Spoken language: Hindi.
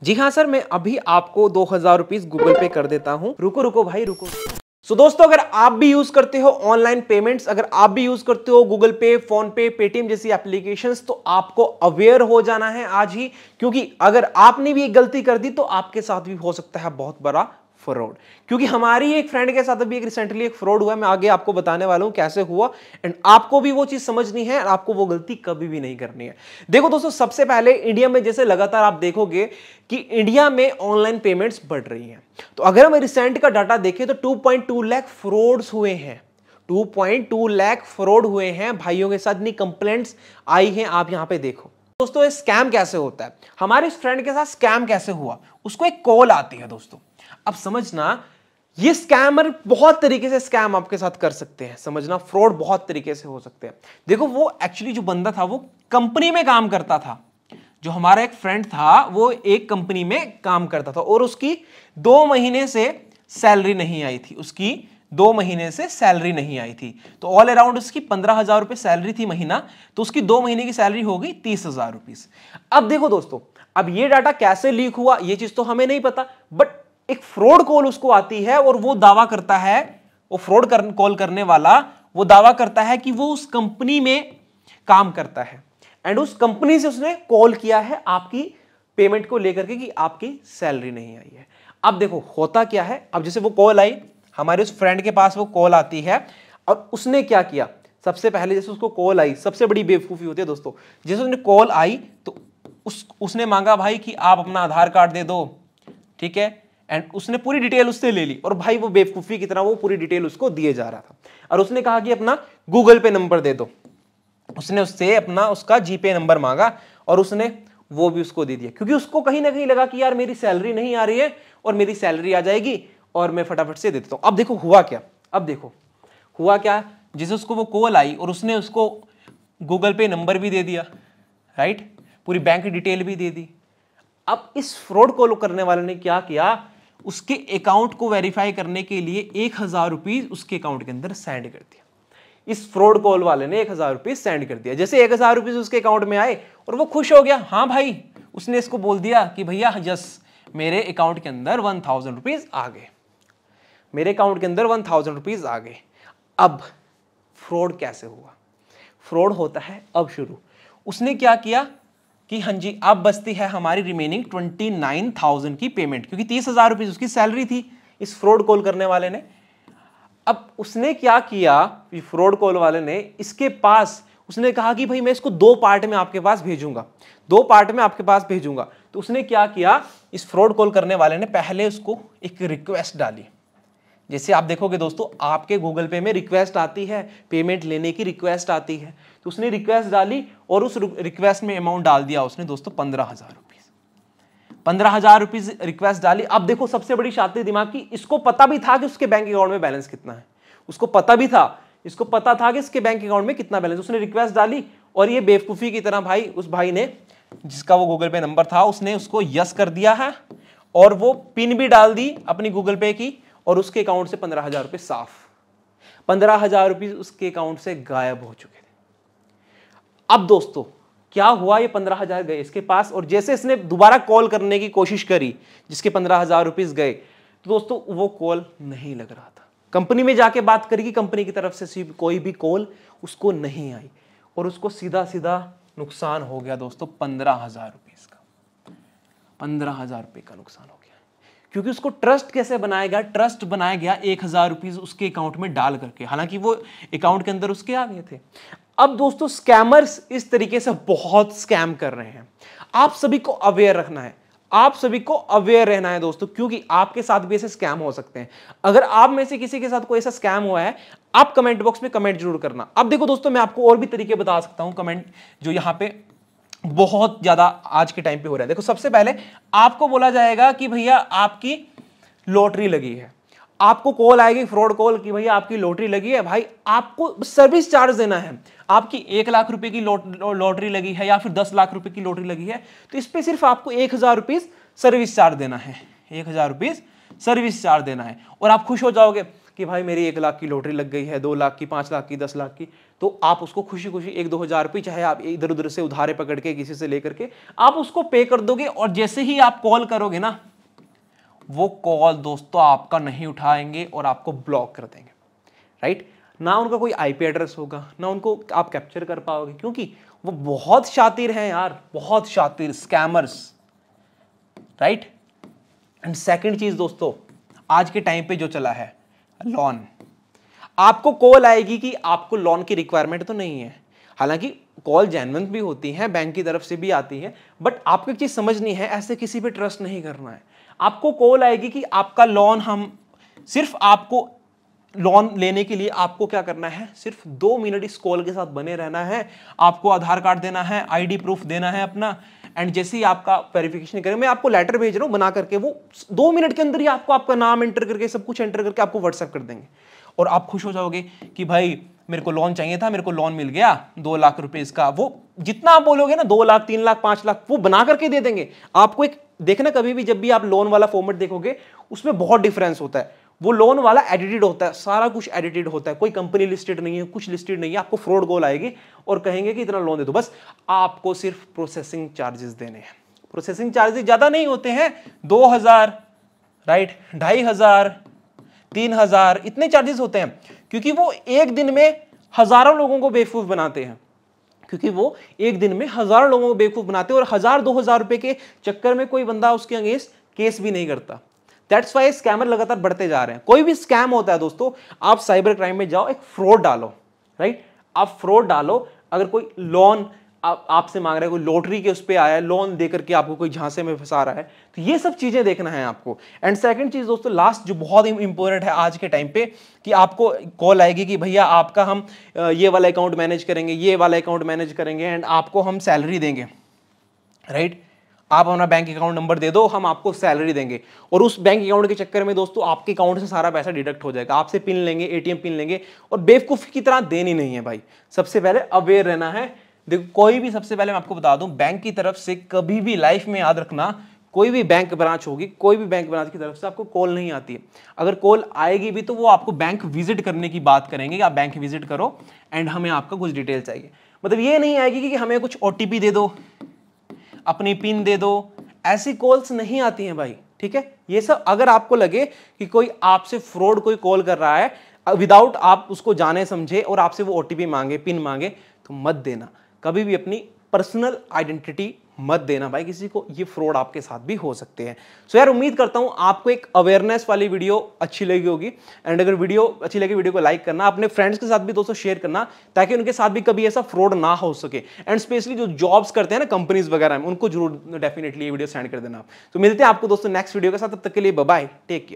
जी हाँ सर, मैं अभी आपको 2000 रुपीज गूगल पे कर देता हूँ। रुको रुको भाई रुको। सो दोस्तों, अगर आप भी यूज करते हो ऑनलाइन पेमेंट्स, अगर आप भी यूज करते हो गूगल पे, फोन पे, पेटीएम जैसी एप्लीकेशंस, तो आपको अवेयर हो जाना है आज ही, क्योंकि अगर आपने भी एक गलती कर दी तो आपके साथ भी हो सकता है बहुत बड़ा फ्रॉड। क्योंकि हमारी एक फ्रेंड के साथ अभी एक रिसेंटली एक फ्रॉड हुआ, मैं आगे आपको बताने वाला हूं कैसे हुआ, एंड आपको भी वो चीज समझनी है और आपको वो गलती कभी भी नहीं करनी है। देखो दोस्तों, सबसे पहले इंडिया में जैसे लगातार आप देखोगे कि इंडिया में ऑनलाइन पेमेंट्स बढ़ रही हैं, तो अगर हम रिसेंट का डाटा देखें तो 2.2 लाख फ्रॉड्स हुए हैं। 2.2 लाख फ्रॉड हुए हैं भाइयों के साथ, इतनी कंप्लेंट्स आई हैं। आप यहां पे देखो दोस्तों, ये स्कैम कैसे होता है, हमारे इस फ्रेंड के साथ स्कैम कैसे हुआ। उसको एक कॉल आती है दोस्तों, अब समझना ये स्कैमर बहुत तरीके से स्कैम आपके साथ कर सकते हैं, समझना फ्रॉड बहुत तरीके से हो सकते हैं। देखो, वो एक्चुअली जो बंदा था वो कंपनी में काम करता था। जो हमारा एक फ्रेंड था वो एक कंपनी में काम करता था और उसकी 2 महीने से सैलरी नहीं आई थी। उसकी 2 महीने से सैलरी नहीं आई थी, तो ऑल अराउंड उसकी 15,000 रुपए सैलरी थी महीना, तो उसकी 2 महीने की सैलरी हो गई 30,000 रुपीज। अब देखो दोस्तों, अब ये डाटा कैसे लीक हुआ ये चीज तो हमें नहीं पता, बट एक फ्रॉड कॉल उसको आती है और वो दावा करता है, वो फ्रॉड कॉल करने वाला वो दावा करता है कि वो उस कंपनी में काम करता है एंड उस कंपनी से उसने कॉल किया है आपकी पेमेंट को लेकर के कि आपकी सैलरी नहीं आई है। अब देखो होता क्या है, अब जैसे वो कॉल आई, हमारे उस फ्रेंड के पास वो कॉल आती है और उसने क्या किया, सबसे पहले जैसे उसको कॉल आई, सबसे बड़ी बेवकूफी होती है दोस्तों, जैसे उसने कॉल आई तो उसने मांगा भाई कि आप अपना आधार कार्ड दे दो, ठीक है, एंड उसने पूरी डिटेल उससे ले ली और भाई वो बेवकूफी की तरह वो पूरी डिटेल उसको दिए जा रहा था और उसने कहा कि अपना गूगल पे नंबर दे दो। उसने उससे अपना उसका जीपे नंबर मांगा और उसने वो भी उसको दे दिया, क्योंकि उसको कहीं ना कहीं लगा कि यार मेरी सैलरी नहीं आ रही है और मेरी सैलरी आ जाएगी और मैं फटाफट से दे देता हूं। अब देखो हुआ क्या, अब देखो हुआ क्या, जिसे उसको वो कॉल आई और उसने उसको गूगल पे नंबर भी दे दिया, राइट, पूरी बैंक डिटेल भी दे दी। अब इस फ्रॉड कॉल करने वाले ने क्या किया, उसके अकाउंट को वेरीफाई करने के लिए 1000 रुपीज उसके अकाउंट के अंदर सेंड कर दिया। इस फ्रॉड कॉल वाले ने 1000 रुपीज सेंड कर दिया। जैसे 1000 रुपीज उसके अकाउंट में आए और वो खुश हो गया, हाँ भाई, उसने इसको बोल दिया कि भैया यस, मेरे अकाउंट के अंदर 1000 रुपीज आ गए, मेरे अकाउंट के अंदर 1000 रुपीज आ गए। अब फ्रॉड कैसे हुआ, फ्रॉड होता है अब शुरू। उसने क्या किया कि हाँ जी, अब बचती है हमारी रिमेनिंग 29,000 की पेमेंट, क्योंकि 30,000 रुपीज उसकी सैलरी थी इस फ्रॉड कॉल करने वाले ने। अब उसने क्या किया, फ्रॉड कॉल वाले ने इसके पास उसने कहा कि भाई मैं इसको 2 पार्ट में आपके पास भेजूंगा, 2 पार्ट में आपके पास भेजूंगा। तो उसने क्या किया, इस फ्रॉड कॉल करने वाले ने पहले उसको एक रिक्वेस्ट डाली। जैसे आप देखोगे दोस्तों, आपके गूगल पे में रिक्वेस्ट आती है, पेमेंट लेने की रिक्वेस्ट आती है, तो उसने रिक्वेस्ट डाली और उस रिक्वेस्ट में अमाउंट डाल दिया उसने दोस्तों 15,000 रुपीज। 15,000 रुपीज रिक्वेस्ट डाली। अब देखो सबसे बड़ी शातिर दिमाग की, इसको पता भी था कि उसके बैंक अकाउंट में बैलेंस कितना है, उसको पता भी था, इसको पता था कि इसके बैंक अकाउंट में कितना बैलेंस। उसने रिक्वेस्ट डाली और ये बेवकूफी की तरह भाई उस भाई ने, जिसका वो गूगल पे नंबर था, उसने उसको यस कर दिया है और वो पिन भी डाल दी अपनी गूगल पे की और उसके अकाउंट से 15,000 रुपये साफ, 15,000 रुपये उसके अकाउंट से गायब हो चुके थे। अब दोस्तों क्या हुआ, ये 15,000 गए इसके पास और जैसे इसने दोबारा कॉल करने की कोशिश करी जिसके 15,000 रुपीज गए, तो दोस्तों वो कॉल नहीं लग रहा था। कंपनी में जाके बात करी कि कंपनी की तरफ से कोई भी कॉल उसको नहीं आई और उसको सीधा सीधा नुकसान हो गया दोस्तों 15,000 रुपीज का, 15,000 रुपये का नुकसान हो गया। क्योंकि उसको ट्रस्ट कैसे बनाया गया, ट्रस्ट बनाया गया 1000 रुपीज उसके अकाउंट में डाल करके, हालांकि वो अकाउंट के अंदर उसके आ गए थे। अब दोस्तों स्कैमर्स इस तरीके से बहुत स्कैम कर रहे हैं, आप सभी को अवेयर रखना है, आप सभी को अवेयर रहना है दोस्तों, क्योंकि आपके साथ भी ऐसे स्कैम हो सकते हैं। अगर आप में से किसी के साथ कोई ऐसा स्कैम हुआ है, आप कमेंट बॉक्स में कमेंट जरूर करना। अब देखो दोस्तों, मैं आपको और भी तरीके बता सकता हूं कमेंट, जो यहां पे बहुत ज्यादा आज के टाइम पे हो रहा है। देखो सबसे पहले आपको बोला जाएगा कि भैया आपकी लॉटरी लगी है, आपको कॉल आएगी फ्रॉड कॉल कि भैया आपकी लॉटरी लगी है, भाई आपको सर्विस चार्ज देना है। आपकी 1 लाख रुपए की लॉटरी लगी है या फिर 10 लाख रुपए की लॉटरी लगी है, तो इस पे सिर्फ आपको 1000 रुपीज सर्विस चार्ज देना है, 1000 रुपीज सर्विस चार्ज देना है और आप खुश हो जाओगे। कि भाई मेरी 1 लाख की लॉटरी लग गई है, 2 लाख की, 5 लाख की, 10 लाख की, तो आप उसको खुशी खुशी 1-2 हज़ार रुपये चाहे आप इधर उधर से उधारे पकड़ के किसी से लेकर के आप उसको पे कर दोगे, और जैसे ही आप कॉल करोगे ना, वो कॉल दोस्तों आपका नहीं उठाएंगे और आपको ब्लॉक कर देंगे, राइट। ना उनका कोई आईपी एड्रेस होगा, ना उनको आप कैप्चर कर पाओगे, क्योंकि वो बहुत शातिर हैं यार, बहुत शातिर स्कैमर्स, राइट। एंड सेकंड चीज दोस्तों, आज के टाइम पे जो चला है लोन, आपको कॉल आएगी कि आपको लोन की रिक्वायरमेंट तो नहीं है, हालांकि कॉल जेन्युइन भी होती है, बैंक की तरफ से भी आती है, बट आपको एक चीज समझनी है, ऐसे किसी पे ट्रस्ट नहीं करना है। आपको कॉल आएगी कि आपका लोन, हम सिर्फ आपको लोन लेने के लिए आपको क्या करना है, सिर्फ 2 मिनट इस कॉल के साथ बने रहना है, आपको आधार कार्ड देना है, आईडी प्रूफ देना है अपना, एंड जैसे ही आपका वेरिफिकेशन करें, मैं आपको लेटर भेज रहा हूं बना करके, वो 2 मिनट के अंदर ही आपको आपका नाम एंटर करके सब कुछ एंटर करके आपको व्हाट्सएप कर देंगे, और आप खुश हो जाओगे कि भाई मेरे को लोन चाहिए था, मेरे को लोन मिल गया 2 लाख रुपए इसका। वो जितना आप बोलोगे ना, 2 लाख, 3 लाख, 5 लाख, वो बना करके दे देंगे आपको। एक देखना, कभी भी जब भी आप लोन वाला फॉर्मेट देखोगे, उसमें बहुत डिफरेंस होता है। वो लोन वाला एडिटेड होता है, सारा कुछ एडिटेड होता है, कोई कंपनी लिस्टेड नहीं है, कुछ लिस्टेड नहीं है। आपको फ्रॉड कॉल आएगी और कहेंगे कि इतना लोन दे दो, बस आपको सिर्फ प्रोसेसिंग चार्जेस देने हैं। प्रोसेसिंग चार्जेस ज्यादा नहीं होते हैं, 2000, राइट, 2500, 3000, इतने चार्जेस होते हैं, क्योंकि वो एक दिन में हजारों लोगों को बेवकूफ बनाते हैं, क्योंकि वो एक दिन में हजारों लोगों को बेवकूफ बनाते हैं, और 1000-2000 रुपए के चक्कर में कोई बंदा उसके अगेंस्ट केस भी नहीं करता। दैट्स वाई स्कैमर लगातार बढ़ते जा रहे हैं। कोई भी स्कैम होता है दोस्तों, आप साइबर क्राइम में जाओ, एक फ्रॉड डालो, राइट, आप फ्रॉड डालो। अगर कोई लोन आपसे मांग रहा है, कोई लॉटरी के उस पर आया है, लोन देकर के आपको कोई झांसे में फंसा रहा है, तो ये सब चीजें देखना है आपको। एंड सेकंड चीज दोस्तों, लास्ट जो बहुत इंपॉर्टेंट है आज के टाइम पे, कि आपको कॉल आएगी कि भैया आपका हम ये वाला अकाउंट मैनेज करेंगे, ये वाला अकाउंट मैनेज करेंगे, एंड आपको हम सैलरी देंगे, राइट। आप अपना बैंक अकाउंट नंबर दे दो, हम आपको सैलरी देंगे, और उस बैंक अकाउंट के चक्कर में दोस्तों आपके अकाउंट से सारा पैसा डिडक्ट हो जाएगा, आपसे पिन लेंगे, एटीएम पिन लेंगे, और बेवकूफ़ी की तरह देनी नहीं है भाई। सबसे पहले अवेयर रहना है। देखो, कोई भी, सबसे पहले मैं आपको बता दूं, बैंक की तरफ से कभी भी लाइफ में याद रखना, कोई भी बैंक ब्रांच होगी, कोई भी बैंक ब्रांच की तरफ से आपको कॉल नहीं आती है। अगर कॉल आएगी भी तो वो आपको बैंक विजिट करने की बात करेंगे कि आप बैंक विजिट करो एंड हमें आपका कुछ डिटेल चाहिए। मतलब ये नहीं आएगी कि हमें कुछ ओटीपी दे दो, अपनी पिन दे दो, ऐसी कॉल्स नहीं आती हैं भाई, ठीक है। ये सब अगर आपको लगे कि कोई आपसे फ्रॉड कोई कॉल कर रहा है विदाउट आप उसको जाने समझे और आपसे वो ओटीपी मांगे, पिन मांगे, तो मत देना। कभी भी अपनी पर्सनल आइडेंटिटी मत देना भाई किसी को, ये फ्रॉड आपके साथ भी हो सकते हैं। सो यार, उम्मीद करता हूं आपको एक अवेयरनेस वाली वीडियो अच्छी लगी होगी, एंड अगर वीडियो अच्छी लगी, वीडियो को लाइक करना, अपने फ्रेंड्स के साथ भी दोस्तों शेयर करना, ताकि उनके साथ भी कभी ऐसा फ्रॉड ना हो सके। एंड स्पेशली जो जॉब्स करते हैं ना कंपनीज वगैरह में, उनको जरूर डेफिनेटली ये वीडियो सेंड कर देना। तो मिलते हैं आपको दोस्तों नेक्स्ट वीडियो के साथ, तब तक के लिए बाय बाय, टेक केयर।